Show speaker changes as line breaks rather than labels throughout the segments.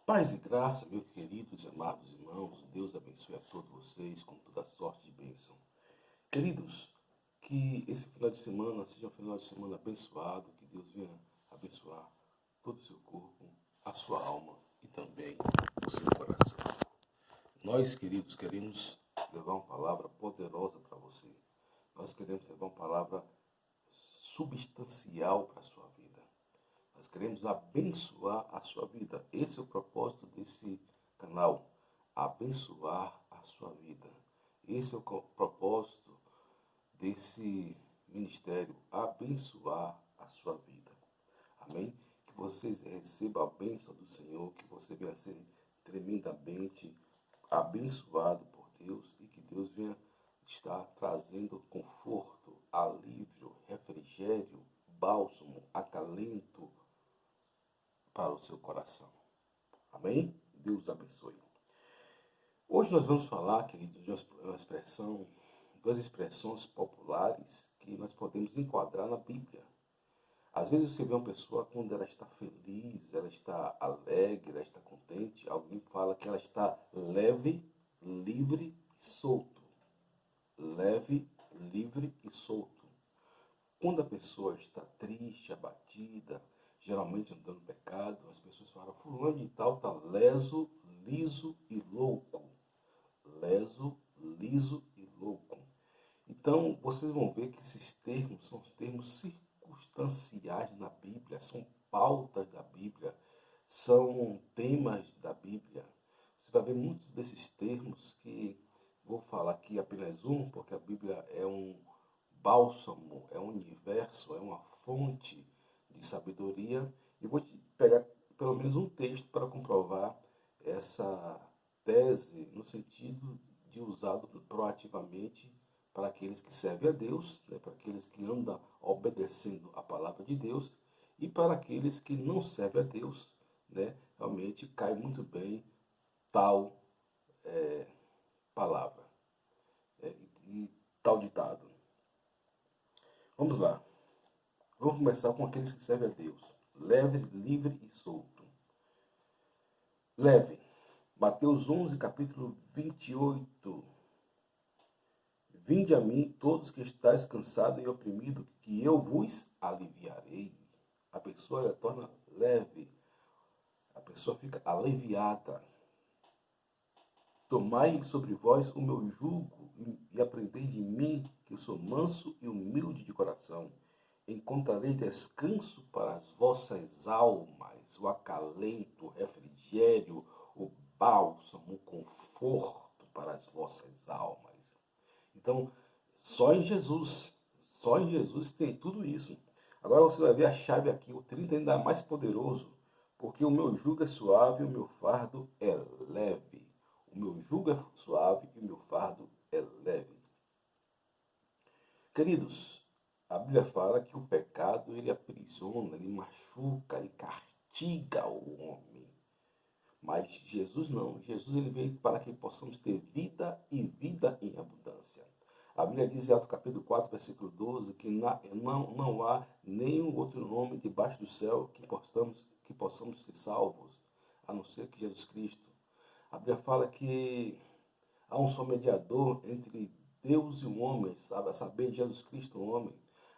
Paz e graça, meus queridos e amados irmãos, Deus abençoe a todos vocês com toda sorte de bênção. Queridos, que esse final de semana seja um final de semana abençoado, que Deus venha abençoar todo o seu corpo, a sua alma e também o seu coração. Nós, queridos, queremos levar uma palavra poderosa para você. Nós queremos levar uma palavra substancial para a sua vida. Nós queremos abençoar a sua vida. Esse é o propósito desse canal. Abençoar a sua vida. Esse é o propósito desse ministério. Abençoar a sua vida. Amém? Que vocês recebam a bênção do Senhor. Que você venha ser tremendamente abençoado por Deus. E que Deus venha estar trazendo conforto, alívio, refrigério, bálsamo, acalento para o seu coração. Amém? Deus abençoe. Hoje nós vamos falar, queridos, de duas expressões populares que nós podemos enquadrar na Bíblia. Às vezes você vê uma pessoa quando ela está feliz, ela está alegre, ela está contente, alguém fala que ela está leve, livre e solto. Leve, livre e solto. Quando a pessoa está triste, abatida, geralmente andando no pecado, as pessoas falam, fulano de tal está leso, liso e louco. Leso, liso e louco. Então, vocês vão ver que esses termos são termos circunstanciais na Bíblia, são pautas da Bíblia, são temas da Bíblia. Você vai ver muitos desses termos que vou falar aqui apenas um, porque a Bíblia é um bálsamo, é um universo, é uma fonte de sabedoria. E vou te pegar pelo menos um texto para comprovar essa tese no sentido de usado proativamente para aqueles que servem a Deus, né, para aqueles que andam obedecendo a palavra de Deus e para aqueles que não servem a Deus, né, realmente cai muito bem tal palavra e tal ditado. Vamos lá. Vamos começar com aqueles que servem a Deus. Leve, livre e solto. Leve. Mateus 11, capítulo 28. Vinde a mim, todos que estáis cansados e oprimidos, que eu vos aliviarei. A pessoa ela torna leve. A pessoa fica aliviada. Tomai sobre vós o meu jugo e aprendei de mim, que eu sou manso e humilde de coração. Encontrarei descanso para as vossas almas, o acalento, o refrigério, o bálsamo, o conforto para as vossas almas. Então, só em Jesus tem tudo isso. Agora você vai ver a chave aqui, o 30 ainda é mais poderoso, porque o meu jugo é suave e o meu fardo é leve. O meu jugo é suave e o meu fardo é leve. Queridos, a Bíblia fala que o pecado, ele aprisiona, ele machuca, ele castiga o homem. Mas Jesus não. Jesus ele veio para que possamos ter vida e vida em abundância. A Bíblia diz em Atos capítulo 4, versículo 12, que não há nenhum outro nome debaixo do céu que possamos ser salvos, a não ser que Jesus Cristo. A Bíblia fala que há um só mediador entre Deus e o homem, sabe? A saber, Jesus Cristo, o homem.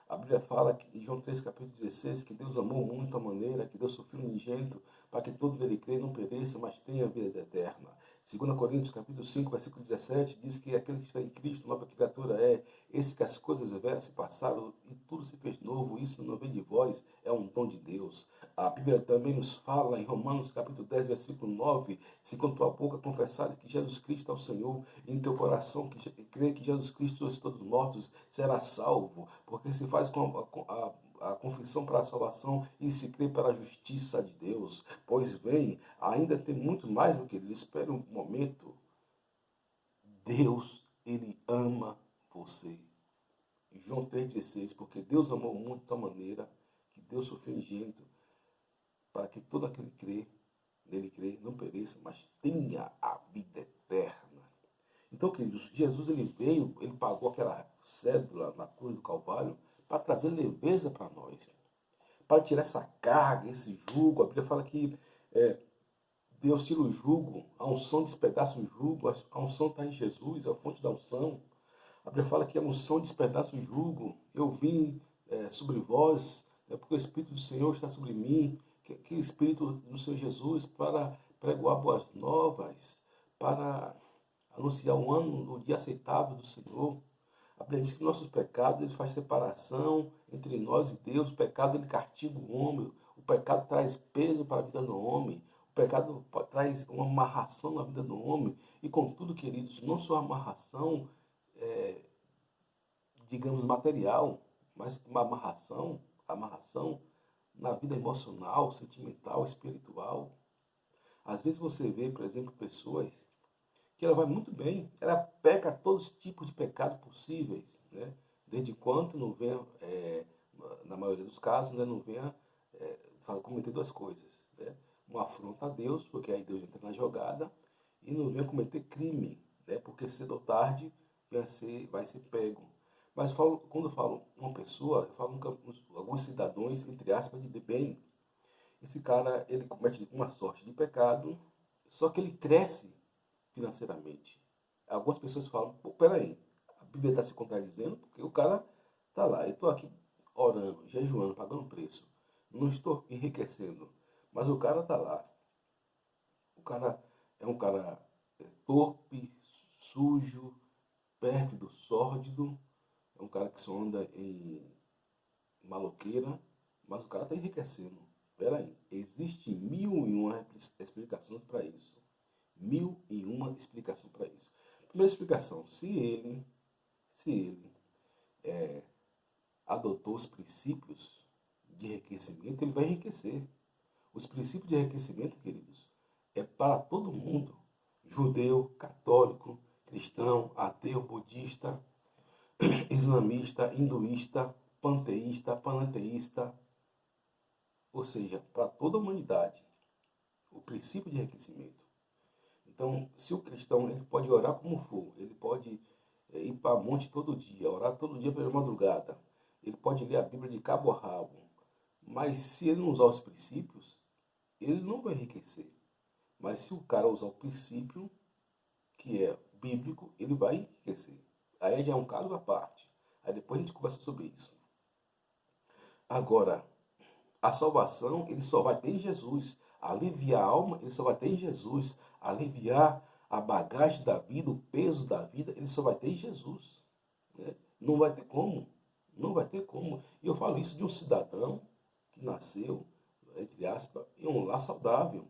A Bíblia fala que, em João 3, capítulo 16, que Deus amou muito a maneira, que Deus sofreu unigênito, para que todo nele crê não pereça, mas tenha vida eterna. 2 Coríntios, capítulo 5, versículo 17, diz que aquele que está em Cristo, nova criatura é, esse que as coisas velhas se passaram e tudo se fez novo, isso não vem de vós, é um dom de Deus. A Bíblia também nos fala em Romanos, capítulo 10, versículo 9, se com tua boca confessares que Jesus Cristo é o Senhor, e em teu coração que crê que Jesus Cristo trouxe todos mortos, será salvo, porque se faz com a confissão para a salvação e se crê para a justiça de Deus. Pois bem, ainda tem muito mais do que ele. Espere um momento. Deus, ele ama você. João 3,16, porque Deus amou muito de tal maneira que Deus sofreu unigênito para que todo aquele que nele crê não pereça, mas tenha a vida eterna. Então, queridos, Jesus ele veio, ele pagou aquela cédula na cruz do Calvário para trazer leveza para nós, para tirar essa carga, esse jugo. A Bíblia fala que Deus tira o jugo, a unção despedaça o jugo, a unção está em Jesus, é a fonte da unção. A Bíblia fala que a unção despedaça o jugo. Eu vim sobre vós, porque o Espírito do Senhor está sobre mim, que o Espírito do Senhor Jesus, para pregoar boas novas, para anunciar um ano, o dia aceitável do Senhor. A Bíblia diz que nossos pecados, ele faz separação entre nós e Deus. O pecado, ele castiga o homem. O pecado traz peso para a vida do homem. O pecado traz uma amarração na vida do homem. E contudo, queridos, não só amarração, é, digamos, material, mas uma amarração na vida emocional, sentimental, espiritual. Às vezes você vê, por exemplo, pessoas que ela vai muito bem, ela peca todos os tipos de pecado possíveis, né? Desde quando não venha, na maioria dos casos, né, não venha cometer duas coisas, né? Uma afronta a Deus, porque aí Deus entra na jogada, e não venha cometer crime, né? Porque cedo ou tarde vai ser pego. Mas quando eu falo uma pessoa, eu falo alguns cidadãos, entre aspas, de bem. Esse cara, ele comete uma sorte de pecado, só que ele cresce financeiramente. Algumas pessoas falam, pô, peraí, a Bíblia está se contradizendo, porque o cara está lá, eu estou aqui orando, jejuando, pagando preço, não estou enriquecendo, mas o cara está lá. O cara é um cara torpe, sujo, pérfido, sórdido, é um cara que só anda em maloqueira, mas o cara está enriquecendo. Peraí, existe mil e uma explicações para isso. Mil e uma explicações para isso. Primeira explicação, se ele adotou os princípios de enriquecimento, ele vai enriquecer. Os princípios de enriquecimento, queridos, é para todo mundo. Judeu, católico, cristão, ateu, budista, islamista, hinduísta, panteísta, panenteísta, ou seja, para toda a humanidade, o princípio de enriquecimento. Então, se o cristão ele pode orar como for, ele pode ir para a monte todo dia, orar todo dia pela madrugada, ele pode ler a Bíblia de cabo a rabo, mas se ele não usar os princípios, ele não vai enriquecer. Mas se o cara usar o princípio, que é bíblico, ele vai enriquecer. Aí já é um caso à parte. Aí depois a gente conversa sobre isso. Agora, a salvação ele só vai ter em Jesus. Aliviar a alma ele só vai ter em Jesus. Aliviar a bagagem da vida, o peso da vida, ele só vai ter em Jesus. Né? Não vai ter como. Não vai ter como. E eu falo isso de um cidadão que nasceu, entre aspas, em um lar saudável,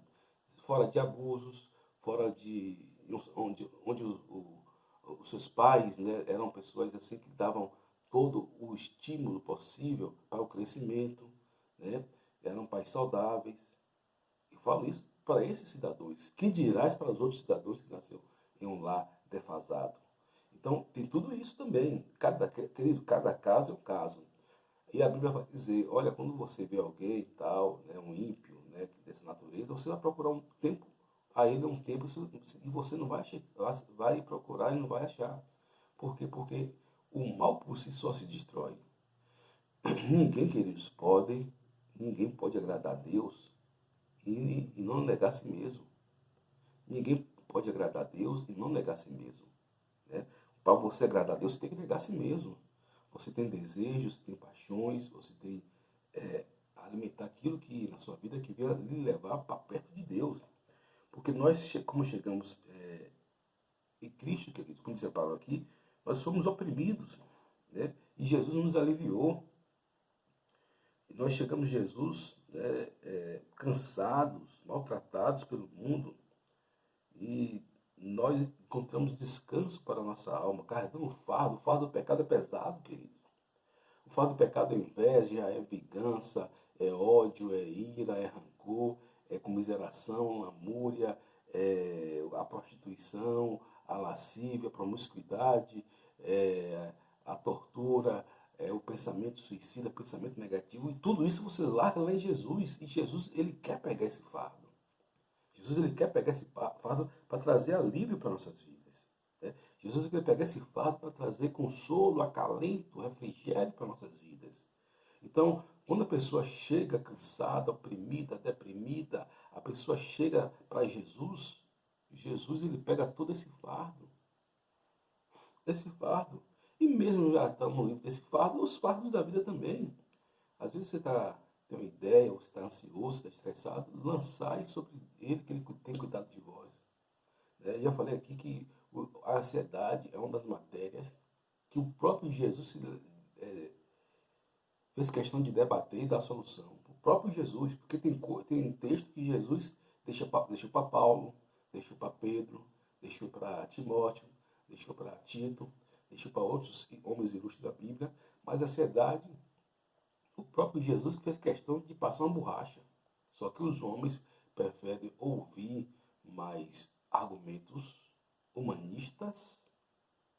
fora de abusos, fora de onde os seus pais, né, eram pessoas assim que davam todo o estímulo possível para o crescimento, né? Eram pais saudáveis. Eu falo isso para esses cidadãos. Que dirás para os outros cidadãos que nasceram em um lar defasado? Então, tem tudo isso também. Querido, cada caso é um caso. E a Bíblia vai dizer, olha, quando você vê alguém tal, né, um ímpio, né, dessa natureza, você vai procurar um tempo a ele, um tempo, e você não vai achar, vai procurar e não vai achar. Por quê? Porque o mal por si só se destrói. Ninguém, queridos, ninguém pode agradar a Deus e não negar a si mesmo. Ninguém pode agradar a Deus e não negar a si mesmo. Né? Para você agradar a Deus, você tem que negar a si mesmo. Você tem desejos, tem paixões, você tem alimentar aquilo que na sua vida que veio lhe levar para perto de Deus. Porque nós, como chegamos em Cristo, queridos, como diz a palavra aqui, nós somos oprimidos, né? E Jesus nos aliviou. Nós chegamos a Jesus cansados, maltratados pelo mundo, e nós encontramos descanso para a nossa alma, carregando o fardo do pecado é pesado, querido. O fardo do pecado é inveja, é vingança, é ódio, é ira, é rancor, é comiseração, lamúria, é a prostituição, a lascívia, a promiscuidade, a tortura, o pensamento suicida, pensamento negativo, e tudo isso você larga lá em Jesus, e Jesus ele quer pegar esse fardo. Jesus ele quer pegar esse fardo para trazer alívio para nossas vidas. Né? Jesus ele quer pegar esse fardo para trazer consolo, acalento, refrigério para nossas vidas. Então, quando a pessoa chega cansada, oprimida, deprimida, A pessoa chega para Jesus, Jesus ele pega todo esse fardo. E mesmo já estamos livres desse fardo, os fardos da vida também. Às vezes tem uma ideia, ou você está ansioso, está estressado, lançai sobre ele que ele tem cuidado de vós. Eu já falei aqui que a ansiedade é uma das matérias que o próprio Jesus eh, fez questão de debater e dar solução. O próprio Jesus, porque tem texto que Jesus deixou para Paulo, deixou para Pedro, deixou para Timóteo, deixou para Tito, deixou para outros homens ilustres da Bíblia, mas a ansiedade, o próprio Jesus fez questão de passar uma borracha. Só que os homens preferem ouvir mais argumentos humanistas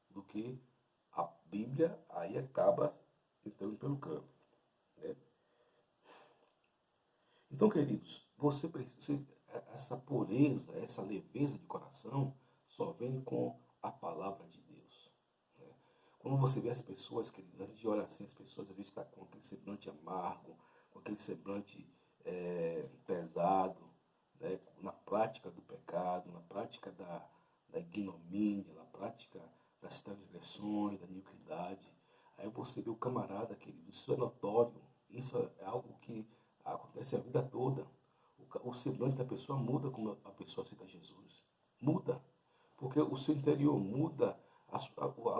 do que a Bíblia, aí acaba entrando pelo campo. Né? Então, queridos, você precisa, essa pureza, essa leveza de coração só vem com a palavra de Deus. Né? Quando você vê as pessoas, queridos, a gente olha assim, as pessoas às vezes estão com aquele semblante amargo, com aquele semblante pesado, né? Na prática do pecado, na prática da ignomínia, na prática das transgressões, da iniquidade. Aí você vê o camarada, querido, isso é notório, isso é algo que acontece a vida toda. O semblante da pessoa muda quando a pessoa aceita Jesus. Muda. Porque o seu interior muda,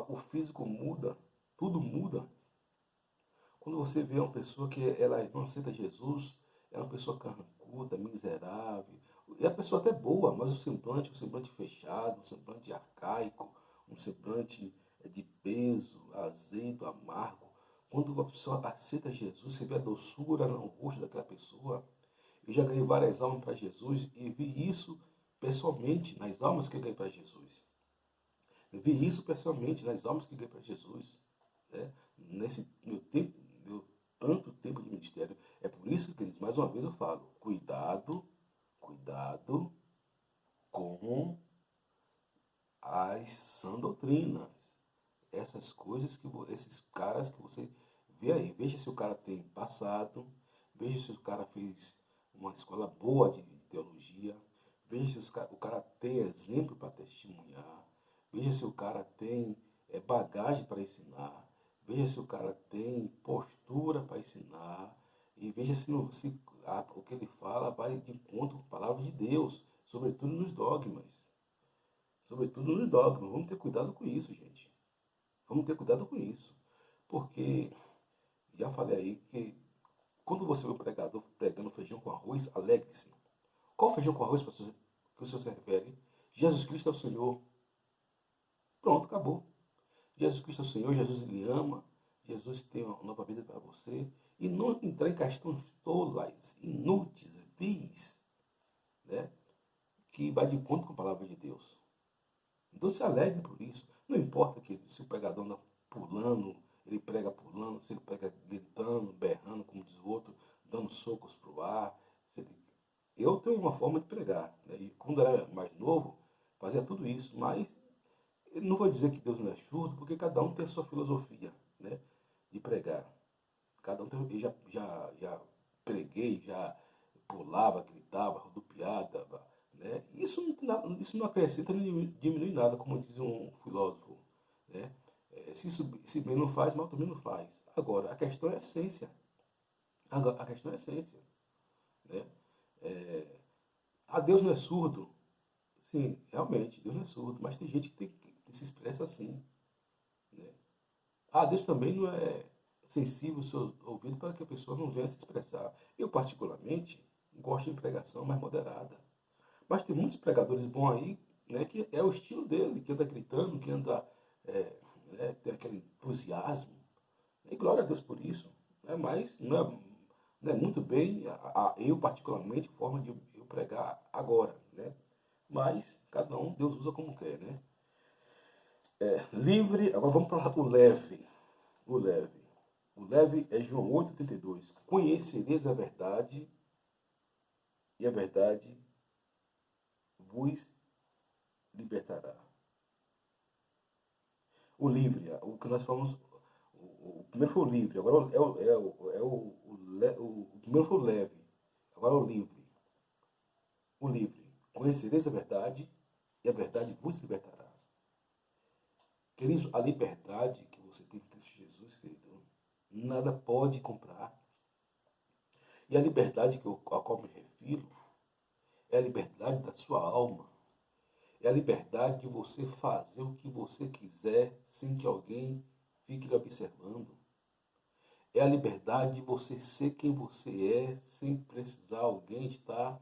o físico muda, tudo muda. Quando você vê uma pessoa que ela não aceita Jesus, é uma pessoa carrancuda, miserável, e a pessoa até boa, mas um semblante fechado, um semblante arcaico, um semblante de peso, azedo, amargo. Quando a pessoa aceita Jesus, você vê a doçura no rosto daquela pessoa. Eu já ganhei várias almas para Jesus e vi isso pessoalmente nas almas que eu ganhei para Jesus. Eu vi isso pessoalmente nas almas que eu ganhei para Jesus. Né? Nesse meu tanto tempo de ministério. É por isso, queridos, mais uma vez eu falo, cuidado com as sã doutrinas. Essas coisas esses caras que você vê aí. Veja se o cara tem passado, veja se o cara fez uma escola boa de teologia, veja se o cara tem exemplo para testemunhar, veja se o cara tem bagagem para ensinar, veja se o cara tem postura para ensinar, e veja se o que ele fala vai de encontro com a palavra de Deus, sobretudo nos dogmas. Sobretudo nos dogmas. Vamos ter cuidado com isso, gente. Vamos ter cuidado com isso. Porque, já falei aí, que quando você vê o pregador pregando feijão com arroz, alegre-se. Qual feijão com arroz que o senhor se refere? Jesus Cristo é o Senhor. Pronto, acabou. Jesus Cristo é o Senhor, Jesus lhe ama, Jesus tem uma nova vida para você. E não entrar em questões tolas, inúteis, vis, né? Que vai de encontro com a palavra de Deus. Então se alegre por isso. Não importa que se o pregador anda pulando, ele prega pulando, se ele prega gritando, berrando, como diz o outro, dando socos para o ar. Eu tenho uma forma de pregar. Né? E quando era mais novo, fazia tudo isso. Mas eu não vou dizer que Deus não é surdo, porque cada um tem a sua filosofia, né, de pregar. Cada um tem. Eu já preguei, já pulava, gritava, rodopiava. Né? Isso não acrescenta nem diminui nada, como diz um filósofo. Né? Se bem não faz, mal também não faz. Agora, a questão é a essência. A questão é a essência. Né? É, Deus não é surdo. Sim, realmente, Deus não é surdo, mas tem gente que se expressa assim. Né? Deus também não é sensível ao seu ouvido para que a pessoa não venha se expressar. Eu, particularmente, gosto de pregação mais moderada. Mas tem muitos pregadores bons aí, né, que é o estilo dele, que anda gritando, que anda, tem aquele entusiasmo. E glória a Deus por isso. Né, mas não é muito bem, eu particularmente, forma de eu pregar agora. Né? Mas cada um, Deus usa como quer. Né? Livre, agora vamos para o leve. O leve. O leve é João 8,32. Conhecereis a verdade, e a verdade vos libertará. O livre, o que nós falamos, o primeiro foi o livre, agora o primeiro foi o leve, agora é o livre. o livre. Conhecereis a verdade e a verdade vos libertará. Queridos, a liberdade que você tem em Cristo Jesus, querido, nada pode comprar. E a liberdade a qual me refiro é a liberdade da sua alma. É a liberdade de você fazer o que você quiser sem que alguém fique lhe observando. É a liberdade de você ser quem você é sem precisar alguém estar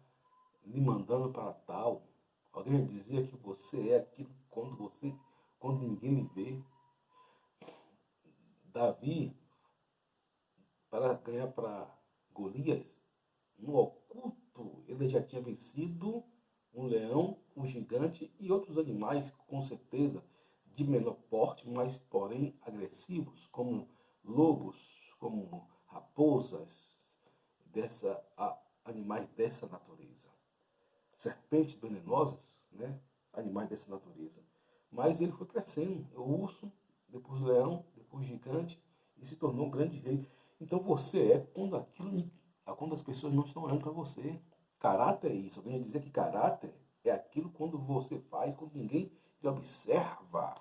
lhe mandando para tal. Alguém dizia que você é aquilo quando ninguém lhe vê. Davi, para ganhar para Golias, no oculto, ele já tinha vencido um leão, um gigante e outros animais, com certeza, de menor porte, mas porém agressivos, como lobos, como raposas, animais dessa natureza. Serpentes venenosas, né? Animais dessa natureza. Mas ele foi crescendo, o urso, depois o leão, depois o gigante, e se tornou um grande rei. Então você é quando as pessoas não estão olhando para você. Caráter é isso. Alguém vai dizer que caráter é aquilo quando você faz, quando ninguém te observa.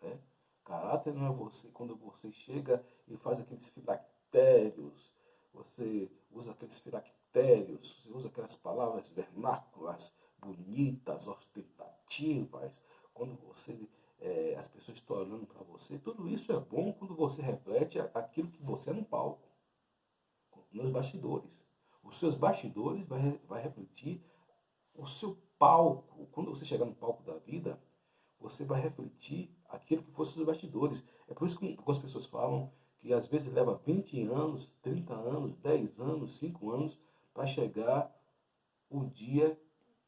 Né? Caráter não é você quando você chega e faz aqueles filactérios, você usa aqueles filactérios, você usa aquelas palavras vernáculas, bonitas, ostentativas, quando as pessoas estão olhando para você. Tudo isso é bom quando você reflete aquilo que você é no palco, nos bastidores. Os seus bastidores vai refletir o seu palco. Quando você chegar no palco da vida, você vai refletir aquilo que fosse os bastidores. É por isso que algumas pessoas falam que às vezes leva 20 anos, 30 anos, 10 anos, 5 anos para chegar o dia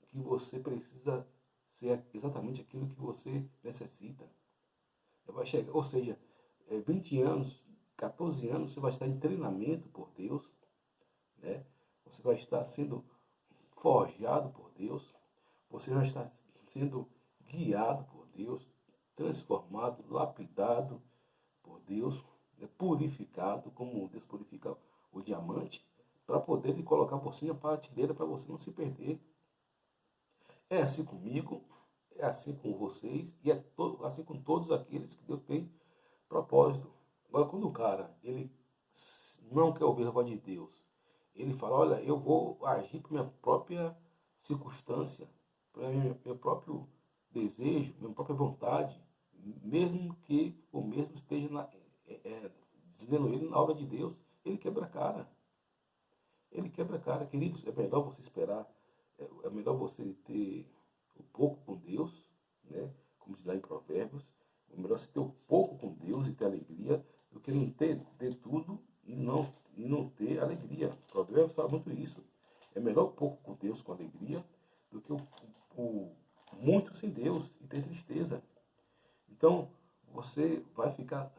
que você precisa ser exatamente aquilo que você necessita. Vai chegar, ou seja, 20 anos, 14 anos, você vai estar em treinamento por Deus, né? Você vai estar sendo forjado por Deus, você vai estar sendo guiado por Deus, transformado, lapidado por Deus, purificado, como Deus purifica o diamante, para poder lhe colocar por cima a prateleira para você não se perder. É assim comigo, é assim com vocês e assim com todos aqueles que Deus tem propósito. Agora, quando o cara ele não quer ouvir a voz de Deus, ele fala, olha, eu vou agir por minha própria circunstância, para meu próprio desejo, minha própria vontade, mesmo que o mesmo esteja dizendo ele na obra de Deus, ele quebra a cara. Ele quebra a cara. Queridos, é melhor você esperar, é melhor você ter o pouco com Deus, né? Como diz lá em Provérbios, é melhor você ter o pouco com Deus e ter alegria, do que não ter tudo e não ter alegria. O Provérbios fala muito isso. É melhor o pouco com Deus com alegria do que o muito sem Deus e ter tristeza. Então, você vai ficar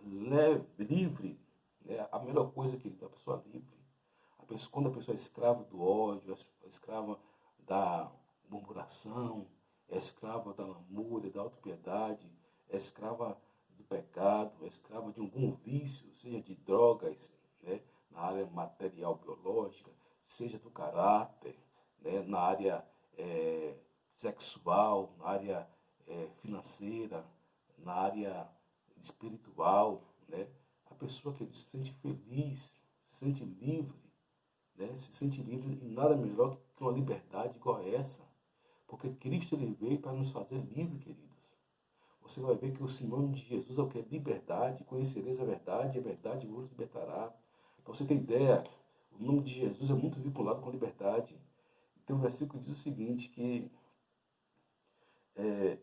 livre. Né? A melhor coisa que a pessoa livre. Quando a pessoa é escrava do ódio, é escrava da murmuração, é escrava da lamúria, da autopiedade, é escrava do pecado, é escrava de algum vício, seja de drogas, né? Na área material biológica, seja do caráter, né? Na área sexual, na área financeira, na área espiritual, né? A pessoa que se sente feliz, se sente livre, né? Se sente livre e nada melhor que uma liberdade igual a essa. Porque Cristo ele veio para nos fazer livres, queridos. Você vai ver que o sinônimo de Jesus é o que é liberdade, conhecereis a verdade vos libertará. Para você ter ideia, o nome de Jesus é muito vinculado com liberdade. Tem um versículo que diz o seguinte, que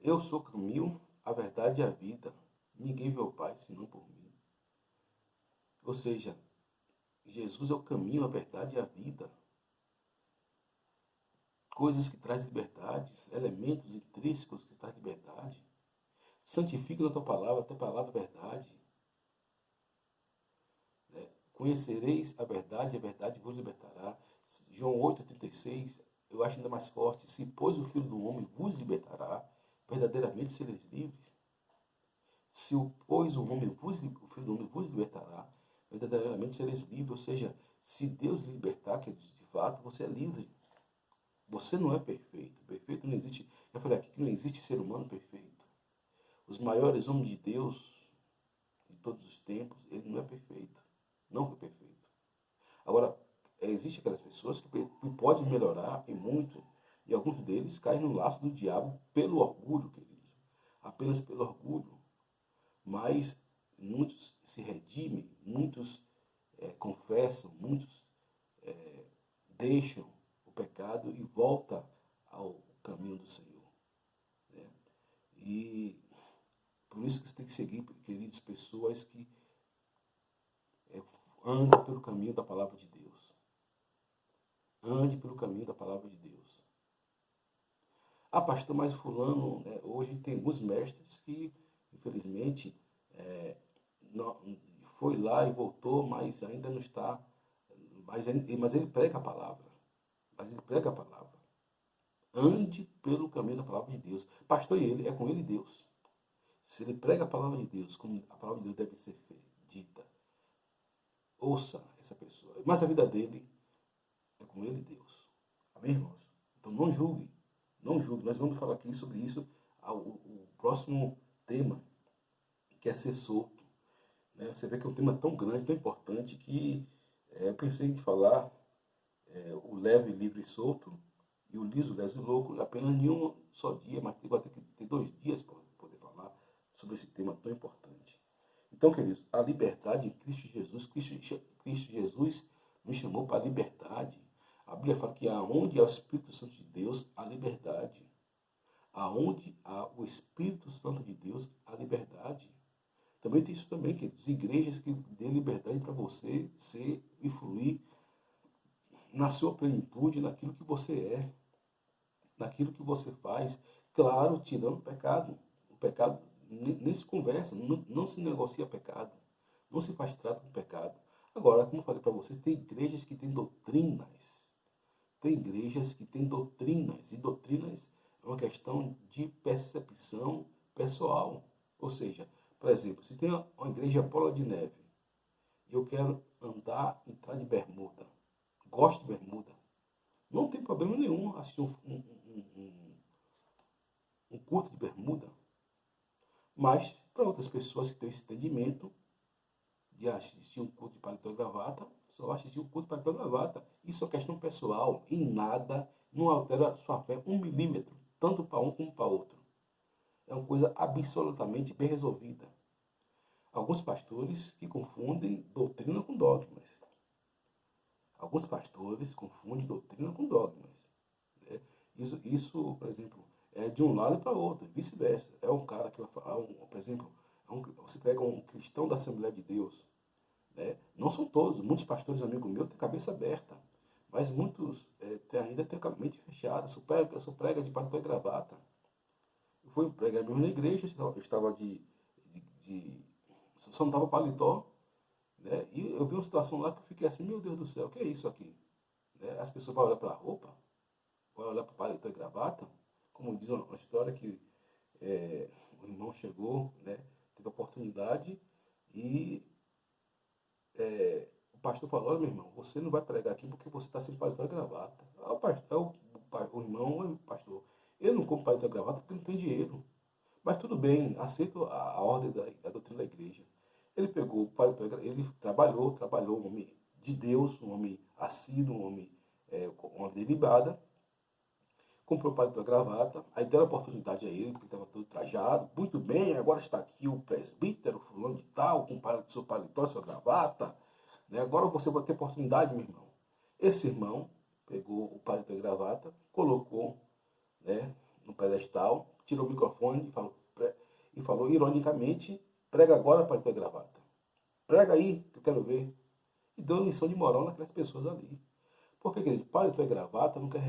eu sou o caminho, a verdade e a vida. Ninguém vê o Pai senão por mim. Ou seja, Jesus é o caminho, a verdade e a vida. Coisas que trazem liberdade, elementos intrínsecos que trazem liberdade. Santifica na tua palavra é verdade. Conhecereis a verdade vos libertará. João 8,36, eu acho ainda mais forte. Se, pois, o Filho do Homem vos libertará, verdadeiramente sereis livres. Se, pois, o Filho do Homem vos libertará, verdadeiramente sereis livres. Ou seja, se Deus lhe libertar, que de fato você é livre. Você não é perfeito. Perfeito não existe. Eu falei aqui que não existe ser humano perfeito. Os maiores homens de Deus de todos os tempos, ele não é perfeito. Não foi perfeito. Agora, existe aquelas pessoas que podem melhorar e muito, e alguns deles caem no laço do diabo pelo orgulho, queridos. Apenas pelo orgulho. Mas muitos se redimem, muitos confessam, muitos deixam o pecado e voltam ao caminho do Senhor. Né? E por isso que você tem que seguir, queridos, pessoas que andam pelo caminho da palavra de Deus. Ande pelo caminho da palavra de Deus. Ah, pastor, mas fulano, né, hoje tem alguns mestres que, infelizmente, não, foi lá e voltou, mas ainda não está. Mas ele prega a palavra. Mas ele prega a palavra. Ande pelo caminho da palavra de Deus. Pastor, e ele, é com ele Deus. Se ele prega a palavra de Deus, como a palavra de Deus deve ser dita, ouça essa pessoa. Mas a vida dele é com ele Deus. Amém, irmãos? Então não julgue. Não julgue. Nós vamos falar aqui sobre isso. O próximo tema, que é ser solto. Né? Você vê que é um tema tão grande, tão importante, que eu pensei em falar o leve, livre e solto e o liso, leso e louco apenas em um só dia, mas vai ter que ter 2 dias para poder falar sobre esse tema tão importante. Então, queridos, a liberdade em Cristo Jesus, Cristo Jesus nos chamou para a liberdade. A Bíblia fala que aonde há o Espírito Santo de Deus, há liberdade. Aonde há o Espírito Santo de Deus, há liberdade. Também tem isso também, queridos, igrejas que dêem liberdade para você ser e fluir na sua plenitude, naquilo que você é, naquilo que você faz, claro, tirando o pecado. O pecado nem se conversa, não se negocia pecado, não se faz trato com pecado. Agora, como eu falei para você, tem igrejas que têm doutrinas, tem igrejas que têm doutrinas, e doutrinas é uma questão de percepção pessoal. Ou seja, por exemplo, se tem uma igreja Bola de Neve, e eu quero entrar de bermuda, gosto de bermuda, não tem problema nenhum assistir um culto de bermuda. Mas, para outras pessoas que têm esse entendimento de assistir um culto de paletó e gravata, só assistir um culto de paletó e gravata. Isso é questão pessoal. Em nada, não altera sua fé 1 milímetro, tanto para um como para outro. É uma coisa absolutamente bem resolvida. Alguns pastores que confundem doutrina com dogmas. Alguns pastores confundem doutrina com dogmas. Né? Isso, por exemplo, é de um lado para o outro, vice-versa. É um cara que vai falar, por exemplo, você pega um cristão da Assembleia de Deus, né? Não são todos, muitos pastores amigos meus têm cabeça aberta, mas muitos ainda têm a mente fechada, só prega de paletó e gravata. Eu fui pregar mesmo na igreja, eu estava só não estava paletó, né? E eu vi uma situação lá que eu fiquei assim, meu Deus do céu, o que é isso aqui? Né? As pessoas vão olhar para a roupa, vão olhar para o paletó e gravata, como diz uma história que o irmão chegou, né, teve a oportunidade e o pastor falou, olha meu irmão, você não vai pregar aqui porque você está sem paletó e gravata. O irmão, o pastor, eu não compro paletó e gravata porque não tem dinheiro. Mas tudo bem, aceito a ordem da doutrina da igreja. Ele pegou o paletó, ele trabalhou, um homem de Deus, um homem assíduo, um homem uma deliberada, comprou o paletó e gravata, aí deram a oportunidade a ele, porque estava todo trajado. Muito bem, agora está aqui o presbítero, fulano de tal, com seu paletó e sua gravata. Né? Agora você vai ter oportunidade, meu irmão. Esse irmão pegou o paletó e gravata, colocou, né, no pedestal, tirou o microfone e falou ironicamente, prega agora, paletó e gravata. Prega aí, que eu quero ver. E deu uma lição de moral naquelas pessoas ali. Porque, querido, paletó e gravata não tem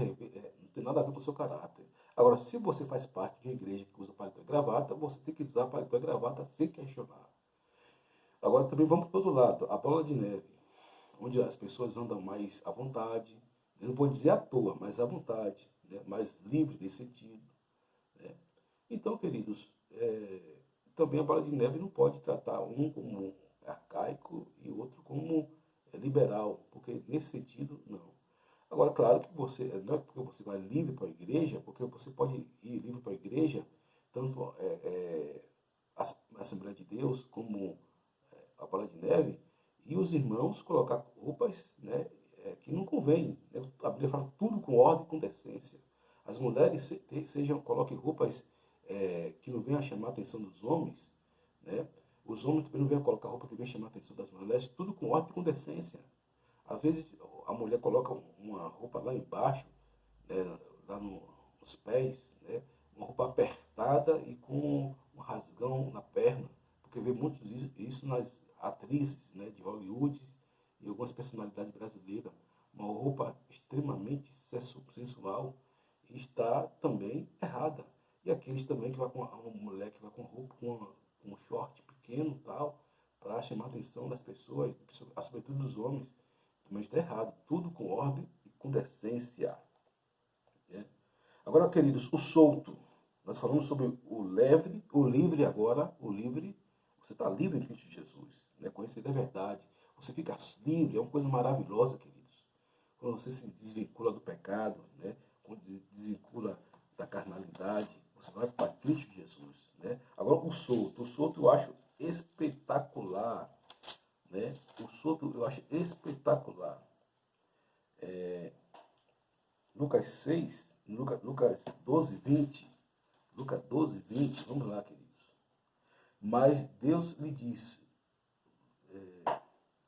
nada a ver com o seu caráter. Agora, se você faz parte de uma igreja que usa paletó e gravata, você tem que usar paletó e gravata sem questionar. Agora, também vamos para o outro lado, a bola de neve, onde as pessoas andam mais à vontade, eu não vou dizer à toa, mas à vontade, né? Mais livre nesse sentido. Né? Então, queridos, também a bola de neve não pode tratar um como arcaico e o outro como liberal, porque nesse sentido, não. Agora, claro que você, não é porque você vai livre para a igreja, porque você pode ir livre para a igreja, tanto a Assembleia de Deus como a Bola de Neve, e os irmãos colocar roupas, né, que não convém. Né? A Bíblia fala tudo com ordem e com decência. As mulheres coloquem roupas que não venham a chamar a atenção dos homens, né? Os homens também não venham colocar roupa que venha chamar a atenção das mulheres, tudo com ordem e com decência. Às vezes a mulher coloca uma roupa lá embaixo, né, lá nos pés, né, uma roupa apertada e com um rasgão na perna, porque vê muito isso nas atrizes, né, de Hollywood e algumas personalidades brasileiras. Uma roupa extremamente sensual e está também errada. E aqueles também que vai com uma mulher que vai com roupa, com um short pequeno tal, para chamar a atenção das pessoas, sobretudo dos homens, também está errado. Tudo com ordem e com decência. Né? Agora, queridos, o solto. Nós falamos sobre o livre agora, o livre. Você está livre em Cristo Jesus, né? Conhecer a verdade. Você fica livre, é uma coisa maravilhosa, queridos. Quando você se desvincula do pecado, né? Quando desvincula da carnalidade, você vai para Cristo Jesus, né? Agora, o solto eu acho espetacular, né? O solto eu acho espetacular. Lucas 6, Lucas 12, 20. Lucas 12, 20. Vamos lá, queridos. Mas Deus lhe disse.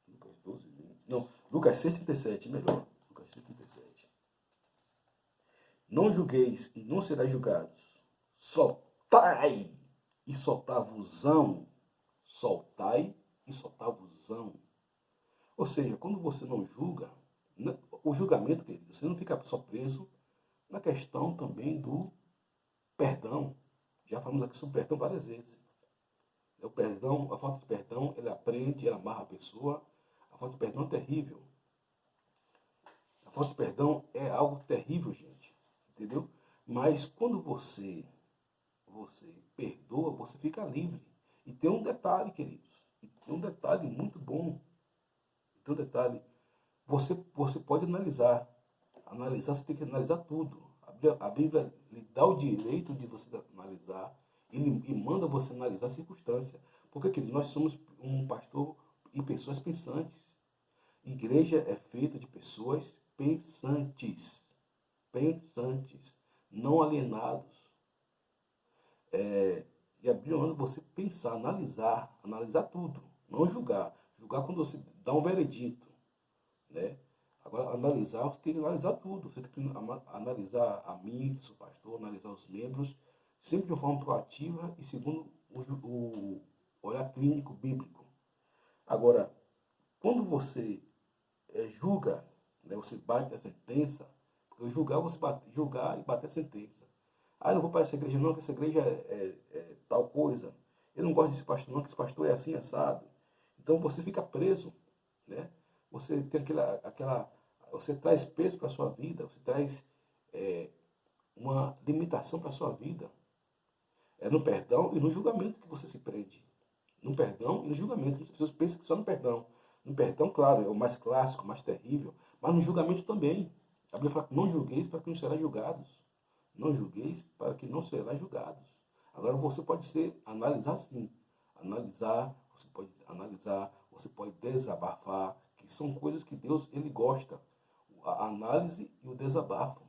Lucas 12, 20. Não, Lucas 6, 37, melhor. Lucas 6, 37. Não julgueis e não sereis julgados. Soltai e soltar-vos-ão. Soltai e soltar-vos-ão. Ou seja, quando você não julga, o julgamento, querido, você não fica só preso na questão também do perdão. Já falamos aqui sobre perdão várias vezes. O perdão, a falta de perdão, ele aprende, ela amarra a pessoa. A falta de perdão é terrível. A falta de perdão é algo terrível, gente. Entendeu? Mas quando você perdoa, você fica livre. E tem um detalhe, queridos. E tem um detalhe muito bom. Tem um detalhe. Você pode analisar. Analisar, você tem que analisar tudo. A Bíblia lhe dá o direito de você analisar e manda você analisar a circunstância. Porque, querido, nós somos um pastor e pessoas pensantes. Igreja é feita de pessoas pensantes. Pensantes. Não alienados. E a Bíblia manda você pensar, analisar tudo. Não julgar. Julgar quando você dá um veredito. Né? Agora, analisar, você tem que analisar tudo. Você tem que analisar a mim, que sou pastor, analisar os membros, sempre de uma forma proativa e segundo o olhar clínico bíblico. Agora, quando você julga, né, você bate a sentença, porque julgar e bater a sentença. Ah, eu não vou para essa igreja não, que essa igreja é tal coisa. Eu não gosto desse pastor não, que esse pastor é assim, assado. Então você fica preso, né? Você tem você traz peso para a sua vida, você traz uma limitação para a sua vida. É no perdão e no julgamento que você se prende. No perdão e no julgamento. As pessoas pensam que só no perdão. No perdão, claro, é o mais clássico, o mais terrível, mas no julgamento também. A Bíblia fala: não julgueis para que não será julgados. Não julgueis para que não será julgados. Agora você pode analisar sim. Você pode desabafar, que são coisas que Deus ele gosta. A análise e o desabafo.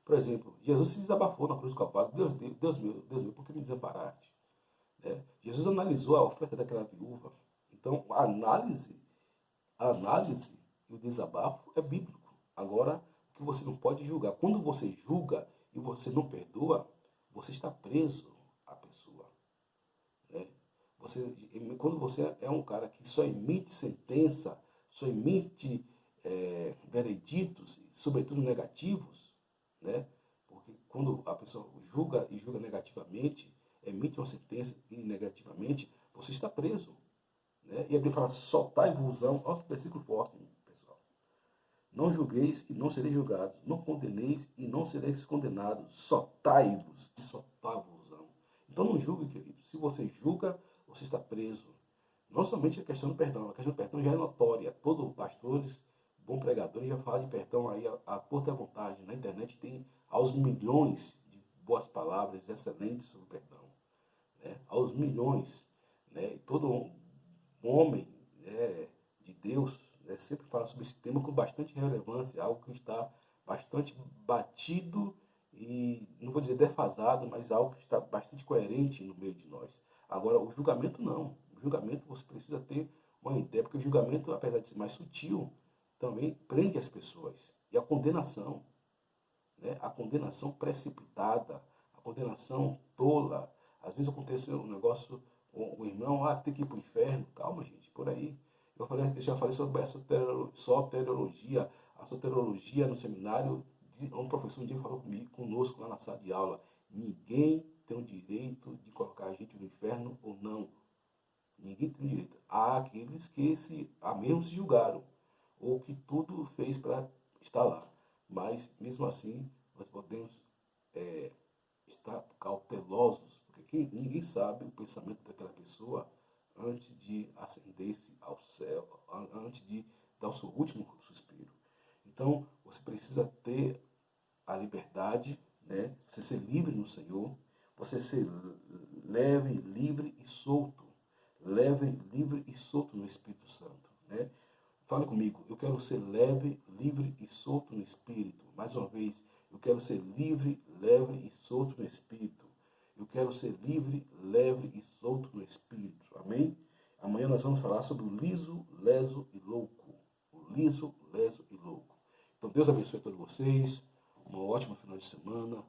Por exemplo, Jesus se desabafou na cruz do Calvário. Deus meu, por que me desamparaste? Jesus analisou a oferta daquela viúva. Então, a análise e o desabafo é bíblico. Agora, o que você não pode julgar. Quando você julga e você não perdoa, você está preso à pessoa. Né? Quando você é um cara que só emite sentença, só emite vereditos, sobretudo negativos, né? Porque quando a pessoa julga e julga negativamente, emite uma sentença e negativamente, você está preso. Né? E a Bíblia fala: soltai-vos-ão. Olha que versículo forte, pessoal. Não julgueis e não sereis julgados. Não condeneis e não sereis condenados. Soltai-vos e soltai-vos-ão. Então não julgue, querido. Se você julga, você está preso. Não somente a questão do perdão. A questão do perdão já é notória. Todos os pastores bom pregador, ele já fala de perdão aí a curta vontade. Na internet tem aos milhões de boas palavras excelentes sobre perdão, né? Aos milhões, né? E todo homem, né, de Deus, né, sempre fala sobre esse tema com bastante relevância, algo que está bastante batido e, não vou dizer defasado, mas algo que está bastante coerente no meio de nós. Agora, o julgamento não. O julgamento você precisa ter uma ideia, porque o julgamento, apesar de ser mais sutil, também prende as pessoas. E a condenação, né? A condenação precipitada, a condenação tola. Às vezes acontece um negócio, o irmão, tem que ir para o inferno. Calma, gente, por aí. Eu já falei sobre a soteriologia. A soteriologia no seminário, um professor um dia falou conosco lá na sala de aula, ninguém tem o direito de colocar a gente no inferno ou não. Ninguém tem direito. Há aqueles que mesmo se julgaram, ou que tudo fez para estar lá. Mas, mesmo assim, nós podemos estar cautelosos, porque ninguém sabe o pensamento daquela pessoa antes de ascender-se ao céu, antes de dar o seu último suspiro. Então, você precisa ter a liberdade, né? Você ser livre no Senhor, você ser leve, livre e solto. Leve, livre e solto no Espírito Santo, né? Fale comigo, eu quero ser leve, livre e solto no Espírito. Mais uma vez, eu quero ser livre, leve e solto no Espírito. Eu quero ser livre, leve e solto no Espírito. Amém? Amanhã nós vamos falar sobre o liso, leso e louco. O liso, leso e louco. Então Deus abençoe a todos vocês. Um ótimo final de semana.